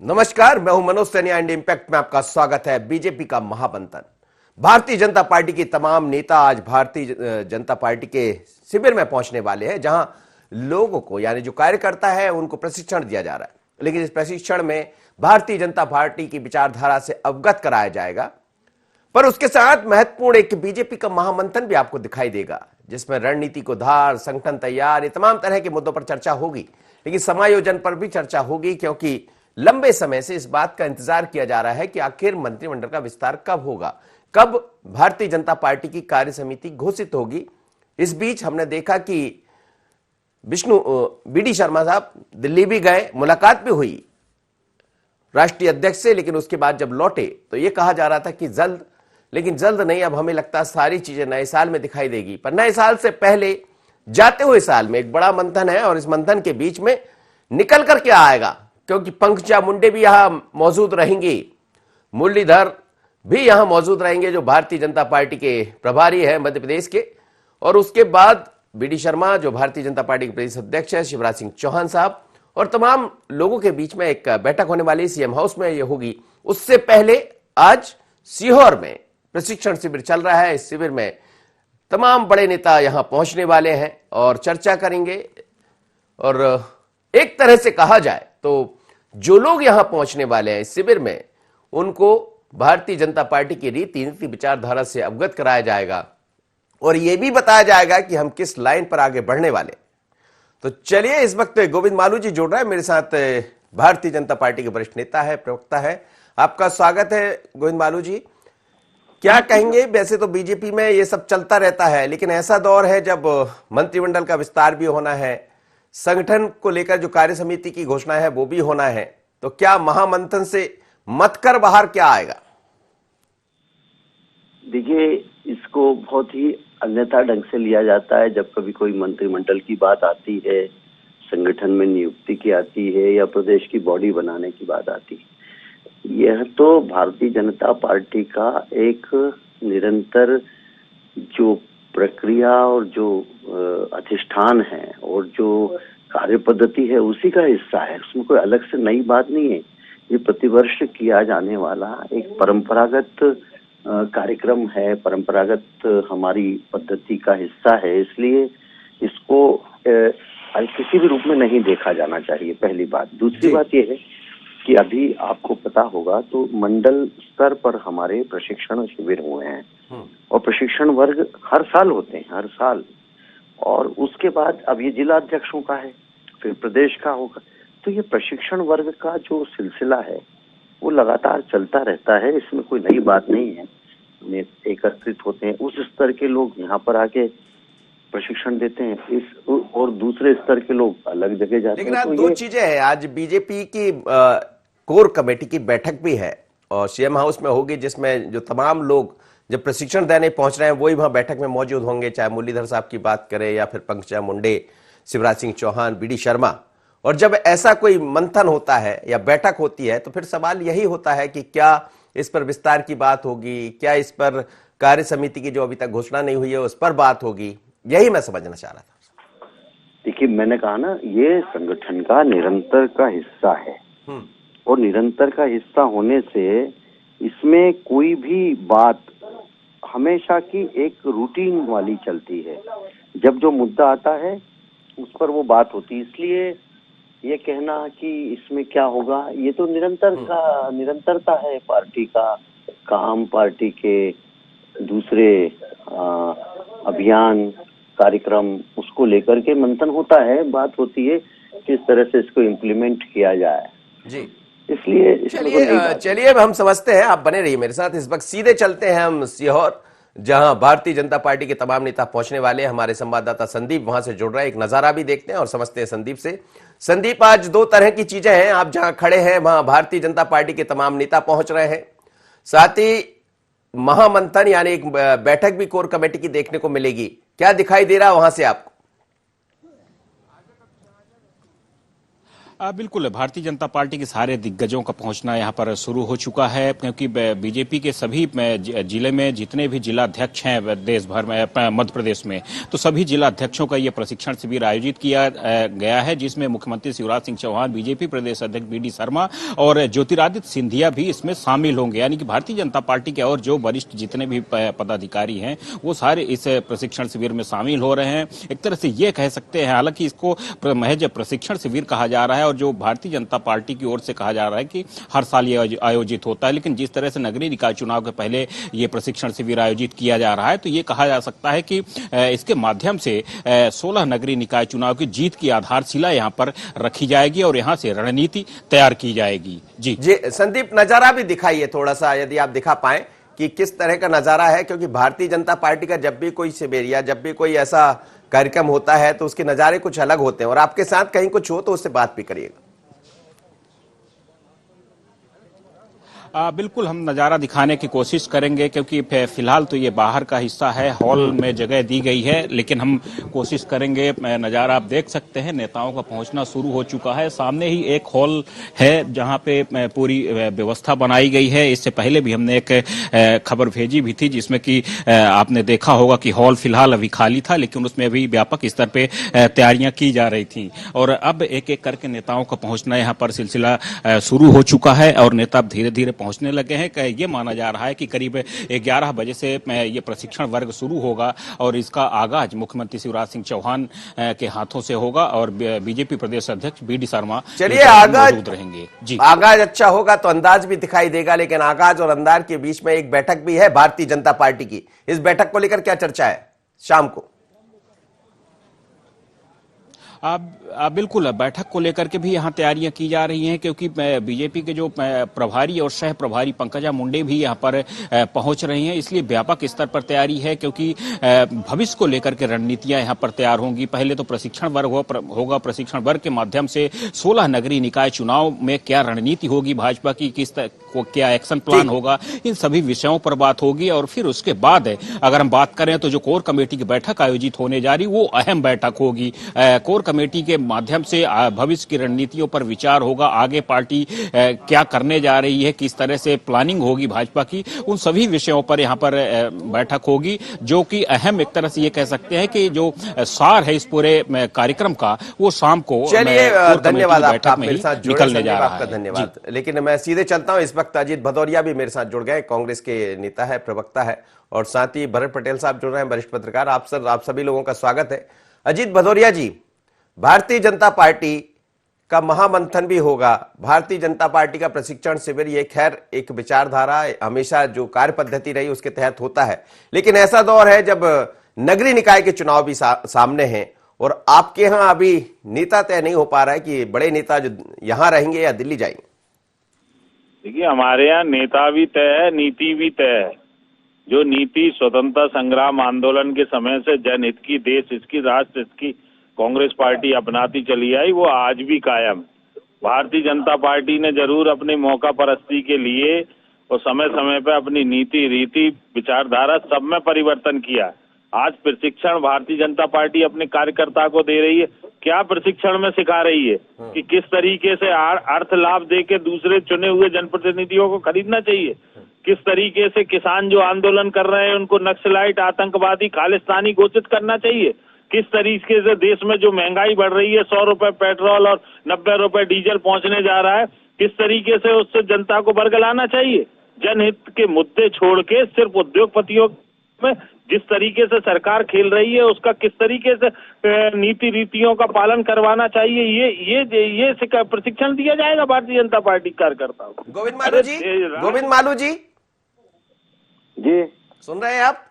नमस्कार, मैं हूं मनोज सैनिया एंड इम्पैक्ट में आपका स्वागत है। बीजेपी का महामंथन। भारतीय जनता पार्टी के तमाम नेता आज भारतीय जनता पार्टी के शिविर में पहुंचने वाले हैं, जहां लोगों को यानी जो कार्यकर्ता है उनको प्रशिक्षण दिया जा रहा है। लेकिन इस प्रशिक्षण में भारतीय जनता पार्टी की विचारधारा से अवगत कराया जाएगा, पर उसके साथ महत्वपूर्ण एक बीजेपी का महामंथन भी आपको दिखाई देगा, जिसमें रणनीति को धार, संगठन तैयार, ये तमाम तरह के मुद्दों पर चर्चा होगी। लेकिन समायोजन पर भी चर्चा होगी, क्योंकि लंबे समय से इस बात का इंतजार किया जा रहा है कि आखिर मंत्रिमंडल का विस्तार कब होगा, कब भारतीय जनता पार्टी की कार्य समिति घोषित होगी। इस बीच हमने देखा कि बीडी शर्मा साहब दिल्ली भी गए, मुलाकात भी हुई राष्ट्रीय अध्यक्ष से, लेकिन उसके बाद जब लौटे तो यह कहा जा रहा था कि जल्द, लेकिन जल्द नहीं, अब हमें लगता है सारी चीजें नए साल में दिखाई देगी। पर नए साल से पहले जाते हुए साल में एक बड़ा मंथन है, और इस मंथन के बीच में निकल कर क्या आएगा, क्योंकि पंकजा मुंडे भी यहां मौजूद रहेंगी, मुरलीधर भी यहां मौजूद रहेंगे जो भारतीय जनता पार्टी के प्रभारी हैं मध्य प्रदेश के, और उसके बाद बीडी शर्मा जो भारतीय जनता पार्टी के प्रदेश अध्यक्ष है, शिवराज सिंह चौहान साहब, और तमाम लोगों के बीच में एक बैठक होने वाली सीएम हाउस में यह होगी। उससे पहले आज सीहोर में प्रशिक्षण शिविर चल रहा है। इस शिविर में तमाम बड़े नेता यहां पहुंचने वाले हैं और चर्चा करेंगे। और एक तरह से कहा जाए तो जो लोग यहां पहुंचने वाले हैं इस शिविर में, उनको भारतीय जनता पार्टी की रीति नीति विचारधारा से अवगत कराया जाएगा, और यह भी बताया जाएगा कि हम किस लाइन पर आगे बढ़ने वाले। तो चलिए, इस वक्त गोविंद मालू जी जुड़ रहे हैं मेरे साथ, भारतीय जनता पार्टी के वरिष्ठ नेता है, प्रवक्ता है। आपका स्वागत है गोविंद मालू जी। क्या कहेंगे? वैसे तो बीजेपी में ये सब चलता रहता है, लेकिन ऐसा दौर है जब मंत्रिमंडल का विस्तार भी होना है, संगठन को लेकर जो कार्य समिति की घोषणा है वो भी होना है। तो क्या महामंथन से मत कर बाहर क्या आएगा? देखिए, इसको बहुत ही अन्यथा ढंग से लिया जाता है जब कभी कोई मंत्रिमंडल की बात आती है, संगठन में नियुक्ति की आती है, या प्रदेश की बॉडी बनाने की बात आती है। यह तो भारतीय जनता पार्टी का एक निरंतर जो प्रक्रिया और जो अधिष्ठान है और जो कार्य पद्धति है उसी का हिस्सा है। उसमें कोई अलग से नई बात नहीं है। ये प्रतिवर्ष किया जाने वाला एक परंपरागत कार्यक्रम है, परंपरागत हमारी पद्धति का हिस्सा है। इसलिए इसको किसी भी रूप में नहीं देखा जाना चाहिए, पहली बात। दूसरी बात यह है कि अभी आपको पता होगा तो मंडल स्तर पर हमारे प्रशिक्षण शिविर हुए हैं, और प्रशिक्षण वर्ग हर साल होते हैं, हर साल। और उसके बाद अब ये जिला अध्यक्षों का है, फिर प्रदेश का होगा। तो ये प्रशिक्षण वर्ग का जो सिलसिला है वो लगातार चलता रहता है। इसमें कोई नई बात नहीं है। एकत्रित होते हैं उस स्तर के लोग, यहाँ पर आके प्रशिक्षण देते हैं, और दूसरे स्तर के लोग अलग जगह जाते हैं। लेकिन आज दो चीजें हैं। आज बीजेपी की कोर कमेटी की बैठक भी है और सीएम हाउस में होगी, जिसमें जो तमाम लोग जब प्रशिक्षण देने पहुंच रहे हैं वही वहां बैठक में मौजूद होंगे, चाहे मुरलीधर साहब की बात करें या फिर पंकजा मुंडे, शिवराज सिंह चौहान, बीडी शर्मा। और जब ऐसा कोई मंथन होता है या बैठक होती है तो फिर सवाल यही होता है कि क्या इस पर विस्तार की बात होगी, क्या इस पर कार्य समिति की जो अभी तक घोषणा नहीं हुई है उस पर बात होगी। यही मैं समझना चाह रहा था। देखिए, मैंने कहा ना, ये संगठन का निरंतर का हिस्सा है, और निरंतर का हिस्सा होने से इसमें कोई भी बात हमेशा की एक रूटीन वाली चलती है। जब जो मुद्दा आता है उस पर वो बात होती है। इसलिए ये कहना कि इसमें क्या होगा, ये तो निरंतरता है पार्टी का काम, पार्टी के दूसरे अभियान, कार्यक्रम, उसको लेकर के मंथन होता है। बात होती है किस तरह से इसको इम्प्लीमेंट किया जाए जी। इसलिए चलिए अब हम समझते हैं। आप बने रहिए मेरे साथ। इस वक्त सीधे चलते हैं हम सीहोर, जहां भारतीय जनता पार्टी के तमाम नेता पहुंचने वाले हैं। हमारे संवाददाता संदीप वहां से जुड़ रहा है, एक नजारा भी देखते हैं और समझते हैं संदीप से। संदीप, आज दो तरह की चीजें हैं। आप जहां खड़े हैं वहां भारतीय जनता पार्टी के तमाम नेता पहुंच रहे हैं, साथ ही महामंथन यानी एक बैठक भी कोर कमेटी की देखने को मिलेगी। क्या दिखाई दे रहा है वहां से आपको? बिल्कुल, भारतीय जनता पार्टी के सारे दिग्गजों का पहुंचना यहां पर शुरू हो चुका है, क्योंकि बीजेपी के सभी जिले में जितने भी जिलाध्यक्ष हैं देश भर में, मध्य प्रदेश में, तो सभी जिलाध्यक्षों का ये प्रशिक्षण शिविर आयोजित किया गया है, जिसमें मुख्यमंत्री शिवराज सिंह चौहान, बीजेपी प्रदेश अध्यक्ष बी डी शर्मा और ज्योतिरादित्य सिंधिया भी इसमें शामिल होंगे। यानी कि भारतीय जनता पार्टी के और जो वरिष्ठ जितने भी पदाधिकारी हैं वो सारे इस प्रशिक्षण शिविर में शामिल हो रहे हैं। एक तरह से ये कह सकते हैं, हालांकि इसको महज प्रशिक्षण शिविर कहा जा रहा है और जो भारतीय जनता पार्टी की ओर से कहा जा रहा है कि हर साल ये आयोजित होता है, लेकिन जिस तरह से नगरीय निकाय चुनाव के पहले ये प्रशिक्षण शिविर आयोजित किया जा रहा है, तो ये कहा जा सकता है कि इसके माध्यम से 16 नगरीय निकाय चुनाव की जीत की आधारशिला यहां पर रखी जाएगी और यहां से रणनीति तैयार की जाएगी। जी संदीप, नजारा भी दिखाइए थोड़ा सा, यदि आप दिखा पाए कि किस तरह का नजारा है, क्योंकि भारतीय जनता पार्टी का जब भी कोई शिविर या जब भी कोई ऐसा कार्यक्रम होता है तो उसके नजारे कुछ अलग होते हैं, और आपके साथ कहीं कुछ हो तो उससे बात भी करिएगा। बिल्कुल, हम नज़ारा दिखाने की कोशिश करेंगे, क्योंकि फिलहाल तो ये बाहर का हिस्सा है, हॉल में जगह दी गई है, लेकिन हम कोशिश करेंगे। नज़ारा आप देख सकते हैं, नेताओं का पहुंचना शुरू हो चुका है। सामने ही एक हॉल है जहां पे पूरी व्यवस्था बनाई गई है। इससे पहले भी हमने एक खबर भेजी भी थी, जिसमें कि आपने देखा होगा कि हॉल फिलहाल अभी खाली था, लेकिन उसमें अभी व्यापक स्तर पे तैयारियां की जा रही थी। और अब एक एक करके नेताओं का पहुंचना यहाँ पर सिलसिला शुरू हो चुका है और नेता धीरे धीरे पहुंचने लगे हैं। ये माना जा रहा है कि करीब 11 बजे से ये प्रशिक्षण वर्ग शुरू होगा और इसका आगाज मुख्यमंत्री शिवराज सिंह चौहान के हाथों से होगा और बीजेपी प्रदेश अध्यक्ष बी डी शर्मा मौजूद रहेंगे। जी, आगाज अच्छा होगा तो अंदाज भी दिखाई देगा, लेकिन आगाज और अंदाज के बीच में एक बैठक भी है भारतीय जनता पार्टी की। इस बैठक को लेकर क्या चर्चा है शाम को? बिल्कुल, बैठक को लेकर के भी यहाँ तैयारियां की जा रही हैं, क्योंकि बीजेपी के जो प्रभारी और सह प्रभारी पंकजा मुंडे भी यहाँ पर पहुंच रही हैं, इसलिए व्यापक स्तर पर तैयारी है, क्योंकि भविष्य को लेकर के रणनीतियां यहाँ पर तैयार होंगी। पहले तो प्रशिक्षण वर्ग होगा, प्रशिक्षण वर्ग के माध्यम से 16 नगरीय निकाय चुनाव में क्या रणनीति होगी भाजपा की, क्या एक्शन प्लान होगा, इन सभी विषयों पर बात होगी। और फिर उसके बाद अगर हम बात करें तो जो कोर कमेटी की बैठक आयोजित होने जा रही वो अहम बैठक होगी। कोर कमेटी के माध्यम से भविष्य की रणनीतियों पर विचार होगा, आगे पार्टी क्या करने जा रही है, किस तरह से प्लानिंग होगी भाजपा की, उन सभी विषयों पर यहाँ पर बैठक होगी, जो कि अहम एक तरह से ये कह सकते हैं कि जो सार है इस पूरे कार्यक्रम का वो शाम को चलिए धन्यवाद आपका, मेरे साथ निकलने जा रहा है। आपका धन्यवाद। लेकिन मैं सीधे चलता हूं, इस वक्त अजीत भदौरिया भी मेरे साथ जुड़ गए, कांग्रेस के नेता है, प्रवक्ता है, और साथ ही भरत पटेल साहब जुड़ रहे हैं, वरिष्ठ पत्रकार। आप सभी लोगों का स्वागत है। अजीत भदौरिया जी, भारतीय जनता पार्टी का महामंथन भी होगा, भारतीय जनता पार्टी का प्रशिक्षण शिविर, ये खैर एक विचारधारा हमेशा जो कार्य पद्धति रही उसके तहत होता है, लेकिन ऐसा दौर है जब नगरीय निकाय के चुनाव भी सामने हैं और आपके यहां अभी नेता तय नहीं हो पा रहा है कि बड़े नेता जो यहां रहेंगे या दिल्ली जाएंगे। देखिए, हमारे यहाँ नेता भी तय है, नीति भी तय है। जो नीति स्वतंत्रता संग्राम आंदोलन के समय से जनहित की, देश हित की, राष्ट्र हित की कांग्रेस पार्टी अपनाती चली आई, वो आज भी कायम। भारतीय जनता पार्टी ने जरूर अपनी मौका परस्ती के लिए और समय समय पर अपनी नीति, रीति, विचारधारा सब में परिवर्तन किया। आज प्रशिक्षण भारतीय जनता पार्टी अपने कार्यकर्ता को दे रही है। क्या प्रशिक्षण में सिखा रही है कि किस तरीके से अर्थ लाभ दे के दूसरे चुने हुए जनप्रतिनिधियों को खरीदना चाहिए, किस तरीके से किसान जो आंदोलन कर रहे हैं उनको नक्सलाइट, आतंकवादी, खालिस्तानी घोषित करना चाहिए, किस तरीके से देश में जो महंगाई बढ़ रही है, 100 रुपए पेट्रोल और 90 रुपए डीजल पहुंचने जा रहा है, किस तरीके से उससे जनता को बरगलाना चाहिए। जनहित के मुद्दे छोड़ के सिर्फ उद्योगपतियों में जिस तरीके से सरकार खेल रही है उसका किस तरीके से नीति रीतियों का पालन करवाना चाहिए, ये प्रशिक्षण दिया जाएगा भारतीय जनता पार्टी कार्यकर्ताओं को। गोविंद मालू जी जी सुन रहे हैं आप?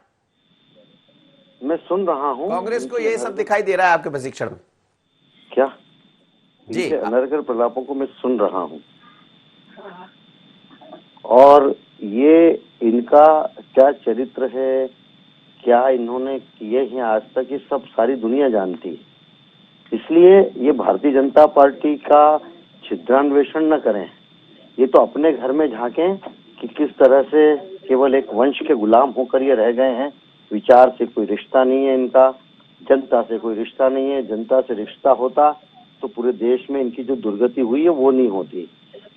मैं सुन रहा हूँ। कांग्रेस को ये सब दिखाई दे रहा है आपके प्रशिक्षण में क्या? जी, अनर्गल प्रलापों को मैं सुन रहा हूँ और ये इनका क्या चरित्र है, क्या इन्होंने किए हैं आज तक, ये सब सारी दुनिया जानती है। इसलिए ये भारतीय जनता पार्टी का छिद्रान्वेषण न करें, ये तो अपने घर में झांकें कि किस तरह से केवल एक वंश के गुलाम होकर ये रह गए हैं। विचार से कोई रिश्ता नहीं है इनका, जनता से कोई रिश्ता नहीं है। जनता से रिश्ता होता तो पूरे देश में इनकी जो दुर्गति हुई है वो नहीं होती।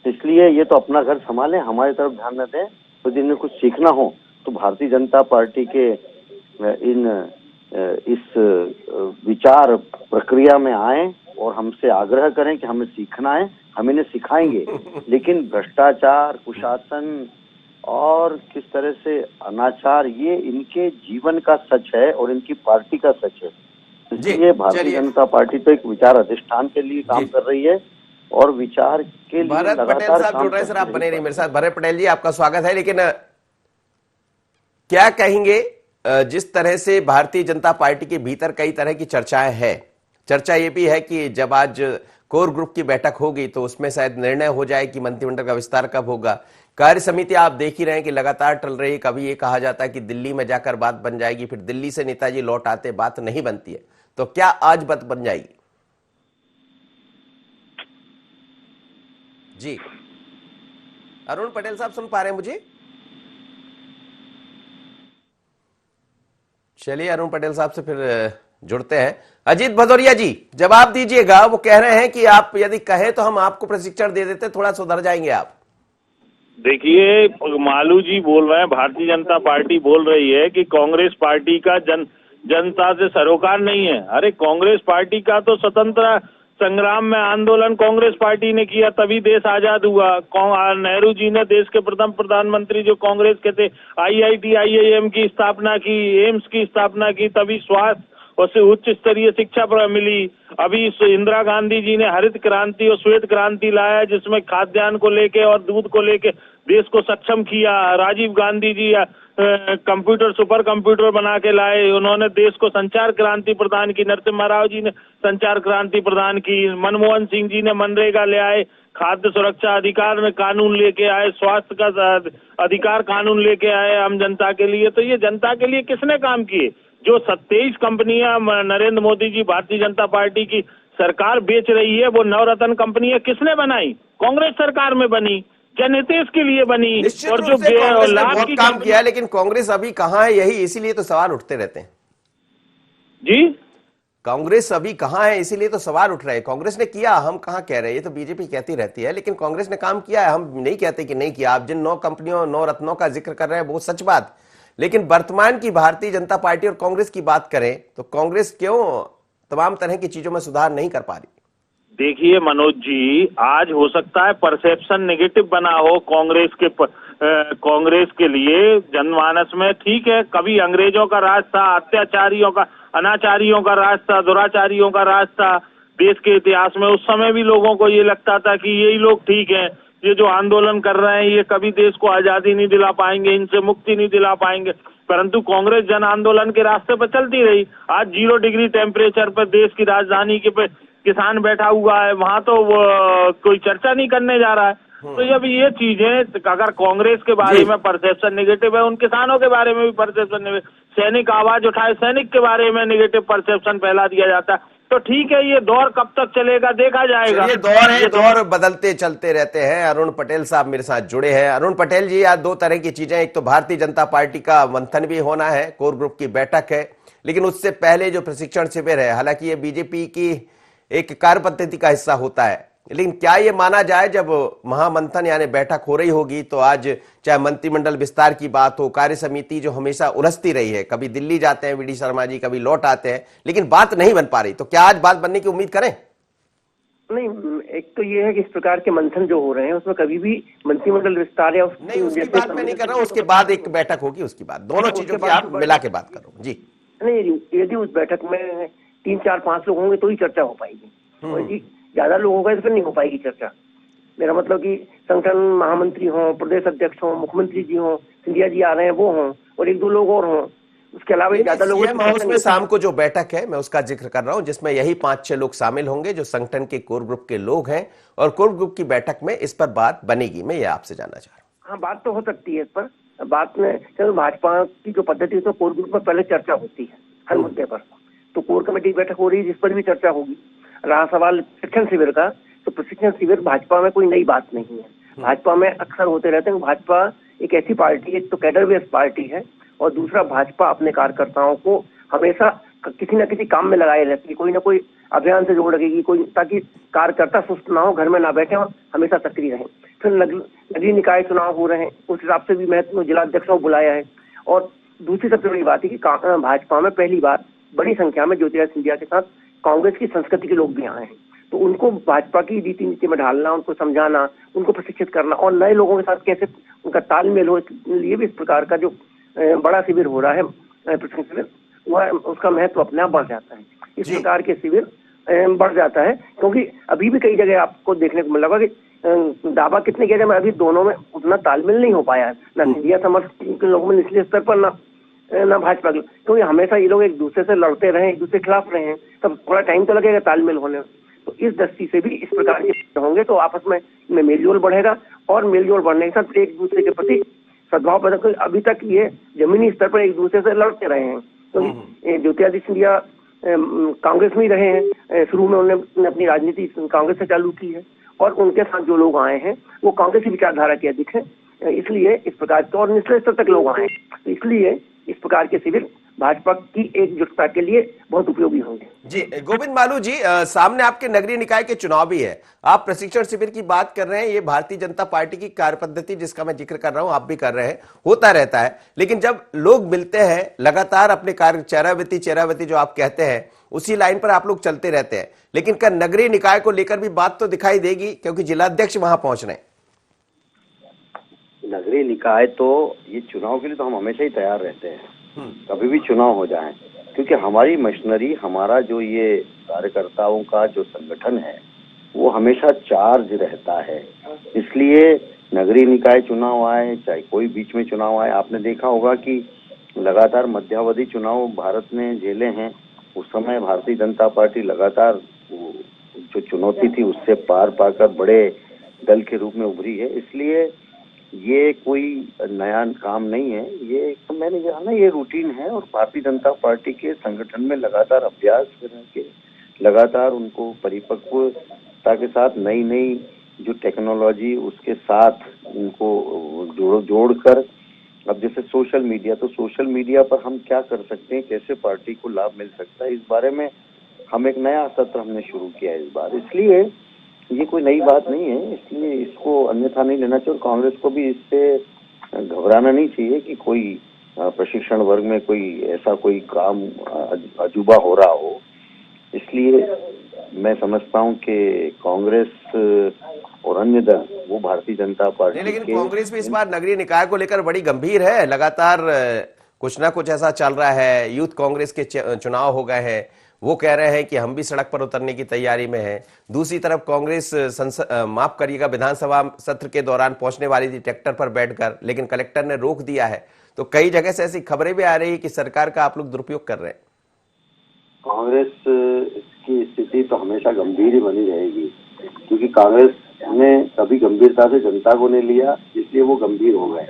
इसलिए ये तो अपना घर संभालें, हमारी तरफ ध्यान न दें। तो जिन्हें कुछ सीखना हो तो भारतीय जनता पार्टी के इस विचार प्रक्रिया में आए और हमसे आग्रह करें कि हमें सीखना है, हम इन्हें सिखाएंगे। लेकिन भ्रष्टाचार, कुशासन और किस तरह से अनाचार, ये इनके जीवन का सच है और इनकी पार्टी का सच है। इसलिए भारतीय जनता पार्टी तो एक विचार अधिष्ठान के लिए काम कर रही है और विचार के लिए भरत पटेल साहब जुड़ रहे हैं। सर आप बने रहिए मेरे साथ। भरत पटेल जी, आपका स्वागत है। लेकिन क्या कहेंगे, जिस तरह से भारतीय जनता पार्टी के भीतर कई तरह की चर्चाएं हैं, चर्चा ये भी है कि जब आज कोर ग्रुप की बैठक होगी तो उसमें शायद निर्णय हो जाए कि मंत्रिमंडल का विस्तार कब होगा। कार्य समिति आप देख ही रहे हैं कि लगातार टल रही है। कभी ये कहा जाता है कि दिल्ली में जाकर बात बन जाएगी, फिर दिल्ली से नेताजी लौट आते, बात नहीं बनती है। तो क्या आज बात बन जाएगी? जी अरुण पटेल साहब सुन पा रहे हैं मुझे? चलिए अरुण पटेल साहब से फिर जुड़ते हैं। अजीत भदौरिया जी जवाब दीजिएगा। वो कह रहे हैं कि आप यदि कहें तो हम आपको प्रशिक्षण दे देते, थोड़ा सुधर जाएंगे आप। देखिए, मालू जी बोल रहे हैं, भारतीय जनता पार्टी बोल रही है कि कांग्रेस पार्टी का जनता से सरोकार नहीं है। अरे कांग्रेस पार्टी का तो स्वतंत्र संग्राम में आंदोलन कांग्रेस पार्टी ने किया, तभी देश आजाद हुआ। नेहरू जी ने देश के प्रथम प्रधानमंत्री जो कांग्रेस के थे, IIT IIM की स्थापना की, एम्स की स्थापना की, तभी स्वास्थ्य और से उच्च स्तरीय शिक्षा पर मिली। अभी इंदिरा गांधी जी ने हरित क्रांति और श्वेत क्रांति लाया, जिसमें खाद्यान्न को लेके और दूध को लेके देश को सक्षम किया। Rajiv Gandhi ji computer, super computer बना के लाए। उन्होंने देश को संचार क्रांति प्रदान की। नरसिम्हा राव जी ने संचार क्रांति प्रदान की। मनमोहन सिंह जी ने मनरेगा ले आए, खाद्य सुरक्षा अधिकार में कानून लेके आए, स्वास्थ्य का अधिकार कानून लेके आए आम जनता के लिए। तो ये जनता के लिए किसने काम किए? जो 27 कंपनियां नरेंद्र मोदी जी भारतीय जनता पार्टी की सरकार बेच रही है, वो नवरत्न कंपनियां किसने बनाई? कांग्रेस सरकार में बनी, जनहितेश के लिए बनी। और जो कांग्रेस ने बहुत काम किया है, लेकिन कांग्रेस अभी कहां है, यही इसीलिए तो सवाल उठते रहते हैं जी। कांग्रेस अभी कहां है, इसीलिए तो सवाल उठ रहे हैं। कांग्रेस ने किया, हम कहां कह रहे हैं, ये तो बीजेपी कहती रहती है, लेकिन कांग्रेस ने काम किया है। हम नहीं कहते कि नहीं किया। आप जिन 9 कंपनियों, 9 रत्नों का जिक्र कर रहे हैं वो सच बात, लेकिन वर्तमान की भारतीय जनता पार्टी और कांग्रेस की बात करें तो कांग्रेस क्यों तमाम तरह की चीजों में सुधार नहीं कर पा रही? देखिए मनोज जी, आज हो सकता है परसेप्शन नेगेटिव बना हो कांग्रेस के लिए जनमानस में, ठीक है। कभी अंग्रेजों का राज था, अत्याचारियों का, अनाचारियों का राज था, दुराचारियों का राज था देश के इतिहास में। उस समय भी लोगों को ये लगता था कि यही लोग ठीक हैं, ये जो आंदोलन कर रहे हैं ये कभी देश को आजादी नहीं दिला पाएंगे, इनसे मुक्ति नहीं दिला पाएंगे। परंतु कांग्रेस जन आंदोलन के रास्ते पर चलती रही। आज 0 डिग्री टेम्परेचर पर देश की राजधानी के पे किसान बैठा हुआ है, वहां तो कोई चर्चा नहीं करने जा रहा है। तो जब ये चीजें, अगर कांग्रेस के बारे में परसेप्शन नेगेटिव है, उन किसानों के बारे में भी परसेप्शन नेगेटिव, सैनिक आवाज उठाए, सैनिक के बारे में नेगेटिव परसेप्शन फैला दिया जाता है, तो ठीक है, ये दौर कब तक चलेगा देखा जाएगा। ये दौर है, दौर बदलते चलते रहते हैं। अरुण पटेल साहब मेरे साथ जुड़े हैं। अरुण पटेल जी, आज 2 तरह की चीजें, एक तो भारतीय जनता पार्टी का मंथन भी होना है, कोर ग्रुप की बैठक है, लेकिन उससे पहले जो प्रशिक्षण शिविर है, हालांकि ये बीजेपी की एक कार्य पद्धति का हिस्सा होता है, लेकिन क्या ये माना जाए जब महामंथन यानी बैठक हो रही होगी तो आज चाहे मंत्रिमंडल विस्तार की बात हो, कार्य समिति जो हमेशा उलझती रही है, कभी दिल्ली जाते हैं वीडी शर्मा जी, कभी लौट आते हैं, लेकिन बात नहीं बन पा रही, तो क्या आज बात बनने की उम्मीद करें? नहीं, एक तो ये है कि इस प्रकार के मंथन जो हो रहे हैं उसमें कभी भी मंत्रिमंडल विस्तार या नहीं, उसकी बात मैं नहीं कर रहा हूँ, उसके बाद एक बैठक होगी, उसकी बात, दोनों चीजों की आप मिला के बात करो जी। नहीं, यदि उस बैठक में 3, 4, 5 लोग होंगे तो ही चर्चा हो पाएगी, और यदि ज्यादा लोग होंगे तो फिर नहीं हो पाएगी चर्चा। मेरा मतलब कि संगठन महामंत्री हों, प्रदेश अध्यक्ष हों, मुख्यमंत्री जी हों, सिंधिया जी आ रहे हैं वो हों, और 1-2 लोग और हों, उसके अलावा ज्यादा लोग। उसमें शाम को जो बैठक है मैं उसका जिक्र कर रहा हूं, जिसमें यही 5-6 लोग शामिल होंगे जो संगठन के कोर ग्रुप के लोग हैं, और कोर ग्रुप की बैठक में इस पर बात बनेगी। मैं ये आपसे जानना चाह रहा हूँ। हाँ, बात तो हो सकती है इस पर। बात में भाजपा की जो पद्धति है तो कोर ग्रुप में पहले चर्चा होती है हर मुद्दे पर, तो कोर कमेटी की बैठक हो रही है जिस पर भी चर्चा होगी। रहा सवाल प्रशिक्षण शिविर का, तो प्रशिक्षण शिविर भाजपा में कोई नई बात नहीं है। भाजपा में अक्सर होते रहते हैं। भाजपा एक ऐसी पार्टी है, एक तो कैडर बेस्ड पार्टी है, और दूसरा भाजपा अपने कार्यकर्ताओं को हमेशा किसी न किसी काम में लगाए रहती है, कोई ना कोई अभियान से जोड़ रखेगी, कोई, ताकि कार्यकर्ता सुस्त ना हो, घर में ना बैठे और हमेशा सक्रिय रहें। फिर नगरीय निकाय चुनाव हो रहे हैं, उस हिसाब से भी महत्व जिलाध्यक्षों को बुलाया है। और दूसरी सबसे बड़ी बात है कि भाजपा में पहली बार बड़ी संख्या में ज्योतिरादित्य सिंधिया के साथ कांग्रेस की संस्कृति के लोग भी आए हैं। तो उनको भाजपा की रीति नीति में ढालना, उनको समझाना, उनको प्रशिक्षित करना और नए लोगों के साथ कैसे उनका तालमेल हो, इसलिए भी इस प्रकार का जो बड़ा शिविर हो रहा है, प्रशिक्षण शिविर, वह उसका महत्व अपने आप बढ़ जाता है। इस प्रकार के शिविर बढ़ जाता है, क्योंकि अभी भी कई जगह आपको देखने को मिला कि दावा कितने किया जाए, अभी दोनों में उतना तालमेल नहीं हो पाया है, ना सिंधिया समर्थक के लोगों में निचले स्तर पर, ना भाजपा के, क्योंकि हमेशा ये लोग एक दूसरे से लड़ते रहे, एक दूसरे के खिलाफ रहे हैं, तब थोड़ा टाइम तो लगेगा तालमेल होने में। तो इस दृष्टि से भी इस प्रकार के होंगे तो आपस में मेलजोल बढ़ेगा, और मेलजोल बढ़ने के साथ एक दूसरे के प्रति सद्भाव पैदा कर। अभी तक ये जमीनी स्तर पर एक दूसरे से लड़ते रहे हैं, क्योंकि ज्योतिरादित्य सिंधिया कांग्रेस में ही रहे हैं, शुरू में उन्होंने अपनी राजनीति कांग्रेस से चालू की है, और उनके साथ जो लोग आए हैं वो कांग्रेस की विचारधारा के अधिक है, इसलिए इस प्रकार के, और निचले स्तर तक लोग आए हैं, तो इसलिए इस प्रकार के शिविर भाजपा की एकजुटता के लिए बहुत उपयोगी होंगे। जी गोविंद मालू जी, सामने आपके नगरीय निकाय के चुनाव भी है, आप प्रशिक्षण शिविर की बात कर रहे हैं, ये भारतीय जनता पार्टी की कार्य पद्धति जिसका मैं जिक्र कर रहा हूं, आप भी कर रहे हैं, होता रहता है। लेकिन जब लोग मिलते हैं लगातार अपने कार्य चेहरावती जो आप कहते हैं उसी लाइन पर आप लोग चलते रहते हैं, लेकिन क्या नगरीय निकाय को लेकर भी बात तो दिखाई देगी, क्योंकि जिलाध्यक्ष वहां पहुंच रहे हैं? नगरीय निकाय तो ये चुनाव के लिए तो हम हमेशा ही तैयार रहते हैं, कभी भी चुनाव हो जाए, क्योंकि हमारी मशीनरी, हमारा जो ये कार्यकर्ताओं का जो संगठन है वो हमेशा चार्ज रहता है। इसलिए नगरीय निकाय चुनाव आए चाहे कोई बीच में चुनाव आए, आपने देखा होगा कि लगातार मध्यावधि चुनाव भारत ने झेले हैं, उस समय भारतीय जनता पार्टी लगातार जो चुनौती थी उससे पार पाकर बड़े दल के रूप में उभरी है। इसलिए ये कोई नया काम नहीं है, ये तो मैंने कहा ना, ये रूटीन है, और भारतीय जनता पार्टी के संगठन में लगातार अभ्यास करके, लगातार उनको परिपक्वता के साथ नई नई जो टेक्नोलॉजी उसके साथ उनको जोड़कर, अब जैसे सोशल मीडिया, तो सोशल मीडिया पर हम क्या कर सकते हैं, कैसे पार्टी को लाभ मिल सकता है, इस बारे में हम एक नया सत्र हमने शुरू किया है इस बार। इसलिए ये कोई नई बात नहीं है, इसलिए इसको अन्यथा नहीं लेना चाहिए, और कांग्रेस को भी इससे घबराना नहीं चाहिए कि कोई प्रशिक्षण वर्ग में कोई ऐसा कोई काम अजूबा हो रहा हो। इसलिए मैं समझता हूं कि कांग्रेस और अन्य दल वो भारतीय जनता पार्टी, लेकिन कांग्रेस भी इस बार नगरीय निकाय को लेकर बड़ी गंभीर है, लगातार कुछ ना कुछ ऐसा चल रहा है। यूथ कांग्रेस के चुनाव हो गए हैं, वो कह रहे हैं कि हम भी सड़क पर उतरने की तैयारी में हैं। दूसरी तरफ कांग्रेस माफ करिएगा, विधानसभा सत्र के दौरान पहुंचने वाली थी ट्रैक्टर पर बैठकर, लेकिन कलेक्टर ने रोक दिया है। तो कई जगह से ऐसी खबरें भी आ रही है कि सरकार का आप लोग दुरुपयोग कर रहे हैं। कांग्रेस की स्थिति तो हमेशा गंभीर ही बनी रहेगी, क्योंकि कांग्रेस ने कभी गंभीरता से जनता को नहीं लिया, इसलिए वो गंभीर हो गए।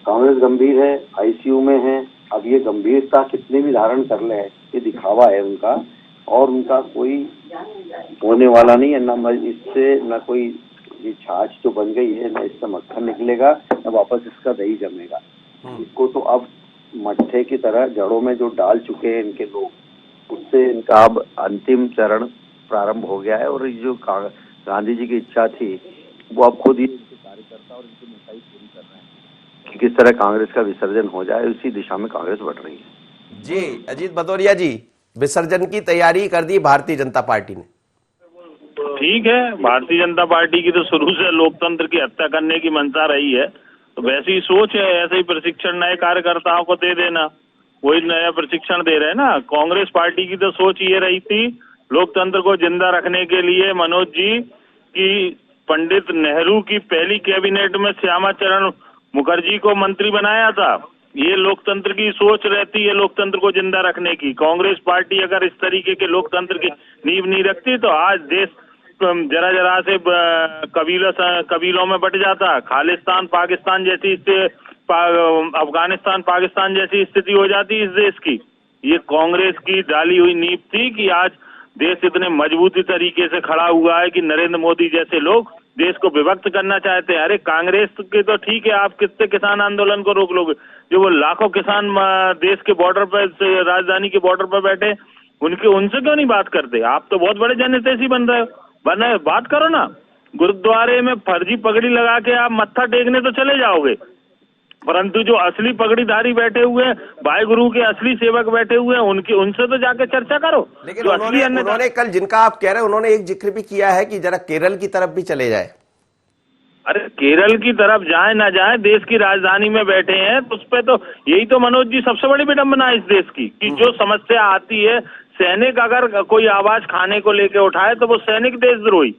कांग्रेस गंभीर है, आईसीयू में है। अब ये गंभीरता कितने भी धारण कर ले, ये दिखावा है उनका, और उनका कोई होने वाला नहीं है, ना इससे ना कोई, ये छाछ जो बन गई है ना इससे मक्खन निकलेगा, ना वापस इसका दही जमेगा। इसको तो अब मट्ठे की तरह जड़ों में जो डाल चुके हैं इनके लोग, उससे इनका अब अंतिम चरण प्रारंभ हो गया है। और जो गांधी जी की इच्छा थी वो अब खुद ही इनके कार्यकर्ता और इनकी नेता ही पूरी कर रहे हैं कि किस तरह कांग्रेस का विसर्जन हो जाए, उसी दिशा में कांग्रेस बढ़ रही है। जी अजीत भदौरिया जी, विसर्जन की तैयारी कर दी भारतीय जनता पार्टी ने? ठीक है, भारतीय जनता पार्टी की तो शुरू से लोकतंत्र की हत्या करने की मंशा रही है, तो वैसी ही सोच है, ऐसे ही प्रशिक्षण नए कार्यकर्ताओं को दे देना, वही नया प्रशिक्षण दे रहे हैं ना। कांग्रेस पार्टी की तो सोच ये रही थी लोकतंत्र को जिंदा रखने के लिए, मनोज जी, कि पंडित नेहरू की पहली कैबिनेट में श्यामा चरण मुखर्जी को मंत्री बनाया था। ये लोकतंत्र की सोच रहती है लोकतंत्र को जिंदा रखने की। कांग्रेस पार्टी अगर इस तरीके के लोकतंत्र की नींव नहीं रखती तो आज देश जरा जरा से कबीलों में बट जाता, खालिस्तान पाकिस्तान जैसी अफगानिस्तान पाकिस्तान जैसी स्थिति हो जाती इस देश की। ये कांग्रेस की डाली हुई नींव थी कि आज देश इतने मजबूती तरीके से खड़ा हुआ है कि नरेंद्र मोदी जैसे लोग देश को विभक्त करना चाहते हैं। अरे कांग्रेस के तो ठीक है, आप कितने किसान आंदोलन को रोक लोगे? जो वो लाखों किसान देश के बॉर्डर पर, राजधानी के बॉर्डर पर बैठे, उनसे क्यों नहीं बात करते? आप तो बहुत बड़े जनहितैषी बन रहे हो, बात करो ना। गुरुद्वारे में फर्जी पगड़ी लगा के आप मत्था टेकने तो चले जाओगे, परंतु जो असली पगड़ीधारी बैठे हुए हैं, भाई गुरु के असली सेवक बैठे हुए हैं, उनसे तो जाके चर्चा करो। लेकिन जो असली उन्होंने कल, जिनका आप कह रहे हैं, उन्होंने एक जिक्र भी किया है कि जरा केरल की तरफ भी चले जाए। अरे केरल की तरफ जाए ना जाए, देश की राजधानी में बैठे हैं, तो उस पे तो यही तो मनोज जी सबसे बड़ी विडंबना है इस देश की, कि जो समस्या आती है, सैनिक अगर कोई आवाज खाने को लेके उठाए तो वो सैनिक देशद्रोही,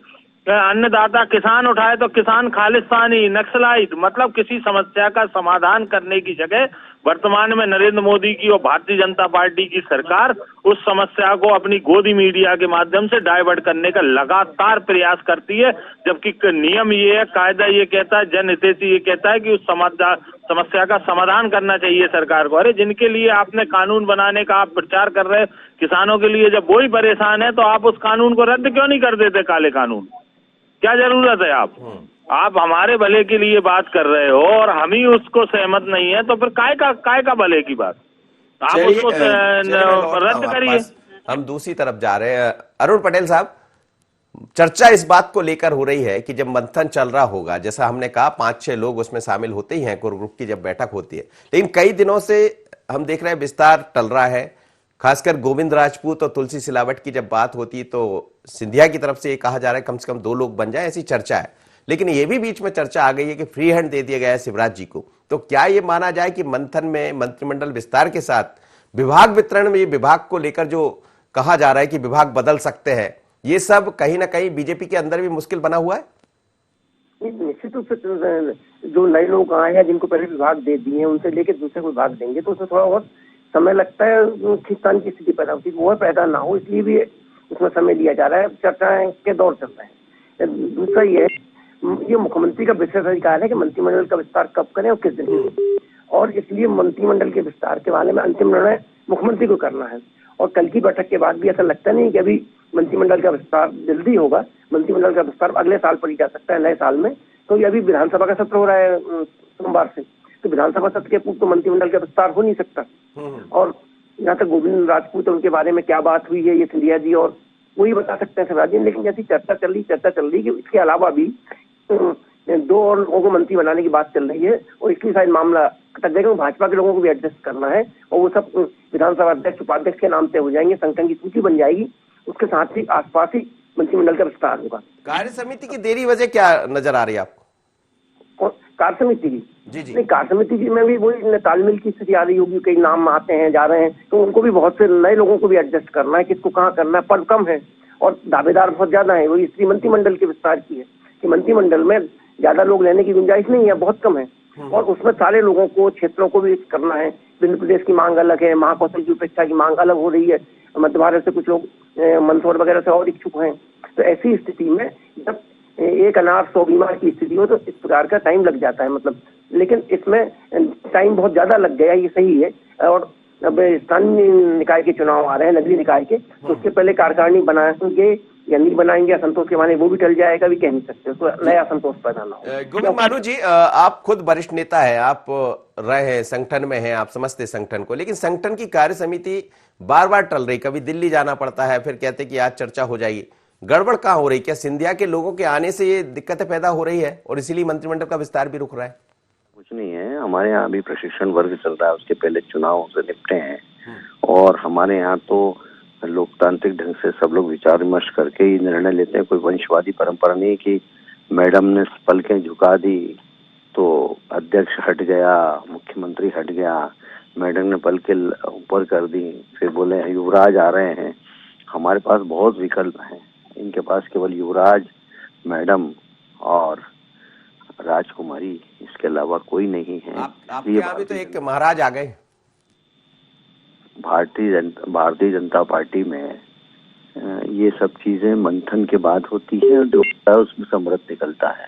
अन्नदाता किसान उठाए तो किसान खालिस्तानी, नक्सलाइट, मतलब किसी समस्या का समाधान करने की जगह वर्तमान में नरेंद्र मोदी की और भारतीय जनता पार्टी की सरकार उस समस्या को अपनी गोदी मीडिया के माध्यम से डाइवर्ट करने का लगातार प्रयास करती है, जबकि नियम ये है, कायदा ये कहता है, जनहितैषी ये कहता है कि उस समस्या का समाधान करना चाहिए सरकार को। अरे जिनके लिए आपने कानून बनाने का आप प्रचार कर रहे हैं, किसानों के लिए जब वही परेशान है, तो आप उस कानून को रद्द क्यों नहीं कर देते? काले कानून, क्या जरूरत है? आप हमारे भले के लिए बात कर रहे हो और हम ही उसको सहमत नहीं है, तो फिर काय का भले की बात? आप उसको रद्द करिए। हम दूसरी तरफ जा रहे हैं। अरुण पटेल साहब, चर्चा इस बात को लेकर हो रही है कि जब मंथन चल रहा होगा, जैसा हमने कहा 5-6 लोग उसमें शामिल होते ही हैं, कोर ग्रुप की जब बैठक होती है, लेकिन कई दिनों से हम देख रहे हैं विस्तार टल रहा है। खासकर गोविंद राजपूत और तुलसी सिलावट की जब बात होती तो सिंधिया की तरफ से ये कहा जा रहा है कम से कम 2 लोग बन जाए, ऐसी चर्चा है। लेकिन ये भी बीच में चर्चा आ गई है कि फ्री हैंड दे दिया गया है शिवराज जी को। तो क्या ये माना जाए कि मंथन में मंत्रिमंडल विस्तार के साथ विभाग वितरण में, ये विभाग को लेकर जो कहा जा रहा है कि विभाग बदल सकते हैं, ये सब कहीं ना कहीं बीजेपी के अंदर भी मुश्किल बना हुआ है? निश्चित रूप से जो नए लोग आए हैं, जिनको पहले विभाग दे दिए हैं, उनसे लेकर दूसरे को विभाग देंगे तो उसमें थोड़ा बहुत समय लगता है, खींचतान की स्थिति पैदा होती है, वो पैदा ना हो इसलिए भी उसमें समय लिया जा रहा है, चर्चाएं के दौर चल रहे हैं। दूसरा ये मुख्यमंत्री का विशेष अधिकार है कि मंत्रिमंडल का विस्तार कब करें और किस दिन करें, और इसलिए मंत्रिमंडल के विस्तार के बारे में अंतिम निर्णय मुख्यमंत्री को करना है। और कल की बैठक के बाद भी ऐसा लगता नहीं कि अभी मंत्रिमंडल का विस्तार जल्दी होगा। मंत्रिमंडल का विस्तार अगले साल पर ही जा सकता है, नए साल में, क्योंकि अभी विधानसभा का सत्र हो रहा है सोमवार से, तो विधानसभा सत्र के पूर्व तो मंत्रिमंडल का विस्तार हो नहीं सकता। और यहाँ तक गोविंद राजपूत उनके बारे में क्या बात हुई है, ये सिंधिया जी और वही बता सकते हैं शिवराज जी। लेकिन जैसी चर्चा चल रही कि इसके अलावा भी 2 और लोगों को मंत्री बनाने की बात चल रही है, और इसलिए शायद मामला अटक जाएगा। भाजपा के लोगों को भी एडजस्ट करना है, और वो सब विधानसभा अध्यक्ष उपाध्यक्ष के नाम से हो जाएंगे, संगठन की सूची बन जाएगी, उसके साथ ही आसपास ही मंत्रिमंडल का विस्तार होगा। कार्य समिति की देरी वजह क्या नजर आ रही है आपको? कार्य समिति की जी नहीं, कार्य समिति जी में भी वही तालमेल की स्थिति आ रही होगी, कई नाम आते हैं जा रहे हैं, तो उनको भी बहुत से नए लोगों को भी एडजस्ट करना है, किसको कहाँ करना है। पद कम है और दावेदार बहुत ज्यादा है, वही इसलिए मंत्रिमंडल के विस्तार की है कि मंत्रिमंडल में ज्यादा लोग लेने की गुंजाइश नहीं है, बहुत कम है, और उसमें सारे लोगों को, क्षेत्रों को भी करना है। विभिन्न प्रदेश की मांग अलग है, महाकौशल की उपेक्षा की मांग अलग हो रही है, मध्य भारत से कुछ लोग मंदसौर वगैरह से और इच्छुक हैं। तो ऐसी स्थिति में जब एक अनार 100 बीमार की स्थिति हो तो इस प्रकार का टाइम लग जाता है, मतलब। लेकिन इसमें टाइम बहुत ज्यादा लग गया, ये सही है। और अब स्थानीय निकाय के चुनाव आ रहे हैं, नगरीय निकाय के, तो उसके पहले कार्यकारिणी बनाएंगे या नहीं बनाएंगे, असंतोष के माने वो भी टल जाएगा, भी कह नहीं सकते, तो नया असंतोष पैदा ना हो। गोविंद मालू जी, आप खुद वरिष्ठ नेता है, आप रहे हैं संगठन में हैं, आप समझते संगठन को, लेकिन संगठन की कार्य समिति बार बार टल रही, कभी दिल्ली जाना पड़ता है, फिर कहते कि आज चर्चा हो जाएगी। गड़बड़ कहाँ हो रही? क्या सिंधिया के लोगों के आने से ये दिक्कतें पैदा हो रही है और इसीलिए मंत्रिमंडल का विस्तार भी रुक रहा है? कुछ नहीं है, हमारे यहाँ अभी प्रशिक्षण वर्ग चल रहा है, उसके पहले चुनाव से निपटे हैं, और हमारे यहाँ तो लोकतांत्रिक ढंग से सब लोग विचार विमर्श करके ही निर्णय लेते हैं। कोई वंशवादी परंपरा नहीं कि मैडम ने पलकें झुका दी तो अध्यक्ष हट गया, मुख्यमंत्री हट गया, मैडम ने पलकें ऊपर कर दी, फिर बोले युवराज आ रहे हैं। हमारे पास बहुत विकल्प हैं, इनके पास केवल युवराज, मैडम और राजकुमारी, इसके अलावा कोई नहीं है। आपके यहाँ भी तो एक महाराज आ गए। भारतीय जनता पार्टी में ये सब चीजें मंथन के बाद होती है, जो उसमें से अमृत निकलता है।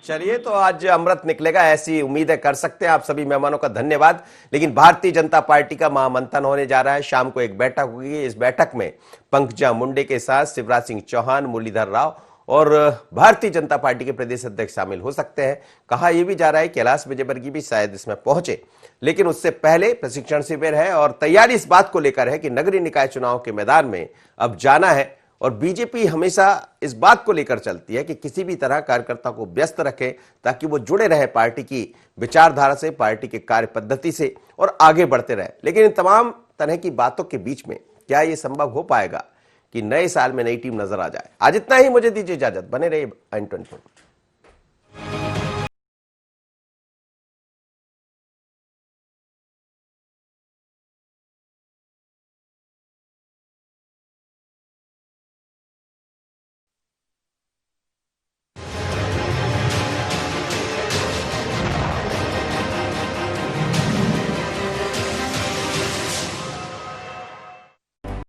चलिए, तो आज अमृत निकलेगा, ऐसी उम्मीद है, कर सकते हैं। आप सभी मेहमानों का धन्यवाद। लेकिन भारतीय जनता पार्टी का महामंथन होने जा रहा है, शाम को एक बैठक होगी। इस बैठक में पंकजा मुंडे के साथ शिवराज सिंह चौहान, मुरलीधर राव और भारतीय जनता पार्टी के प्रदेश अध्यक्ष शामिल हो सकते हैं। कहा यह भी जा रहा है कि कैलाश विजयवर्गीय भी शायद इसमें पहुंचे, लेकिन उससे पहले प्रशिक्षण शिविर है और तैयारी इस बात को लेकर है कि नगरीय निकाय चुनाव के मैदान में अब जाना है। और बीजेपी हमेशा इस बात को लेकर चलती है कि किसी भी तरह कार्यकर्ता को व्यस्त रखे ताकि वो जुड़े रहे पार्टी की विचारधारा से, पार्टी के कार्य पद्धति से और आगे बढ़ते रहे। लेकिन इन तमाम तरह की बातों के बीच में क्या ये संभव हो पाएगा कि नए साल में नई टीम नजर आ जाए? आज इतना ही, मुझे दीजिए इजाजत, बने रहिए IN24।